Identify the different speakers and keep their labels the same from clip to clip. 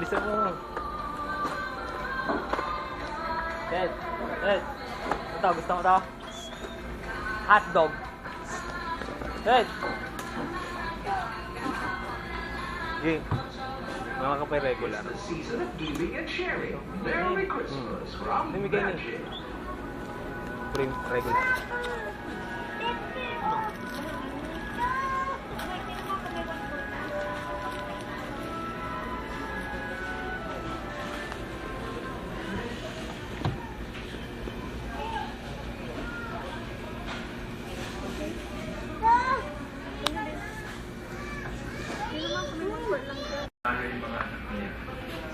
Speaker 1: Bilisan mo. Ted, Ted. Ito, gusto mo ito? Hotdog. Ted. Okay. Mga kapay regular. Namigay ni. Pring regular.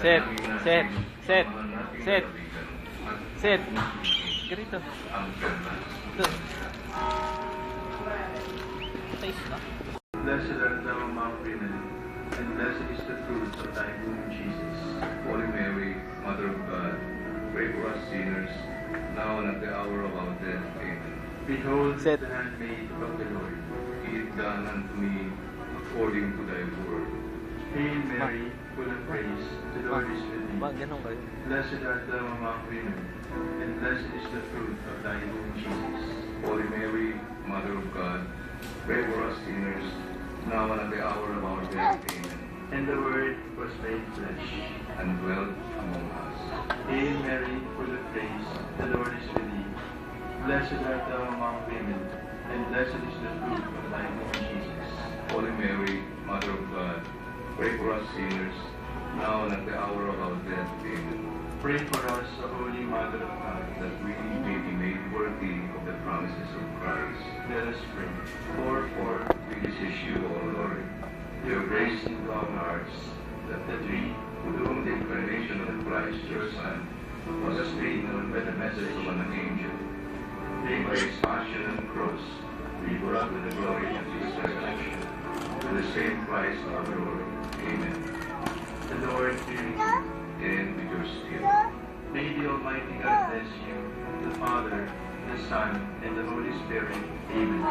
Speaker 1: Set, set, set, set, set. Ganito. Ito. Taste na.
Speaker 2: Blessed art thou among women, and blessed is the fruit of thy womb, Jesus. Holy Mary, Mother of God, pray for us sinners, now and at the hour of our death. Amen. Behold,
Speaker 1: Set.
Speaker 2: the handmaid of the Lord, be it done unto me according to thy word. Hail Mary, full of grace, the Lord is with thee.
Speaker 1: Ganun kayo.
Speaker 2: Blessed art thou among women, and blessed is the fruit of thy womb, Jesus. Holy Mary, Mother of God, pray for us sinners, now and at the hour of our death. Amen. And the Word was made flesh, and dwelt among us. Hail Mary, full of grace, the Lord is with thee. Blessed art thou among women, and blessed is the fruit of thy womb, Jesus. Holy Mary, Mother of God, pray for us sinners, now and at the hour of our death. Amen. Pray for us, O Holy Mother of God, that we may be made worthy of the promises of Christ. Let us pray. For we beseech you, O Lord, your grace into our hearts, that the three, to whom the incarnation of Christ, your Son, was made known by the message of an angel, may by his passion and cross be brought to the glory of his resurrection, to the same Christ our Lord. Amen. The Lord be with you, and with your spirit. May the Almighty God bless you, the Father, the Son, and the Holy Spirit. Amen.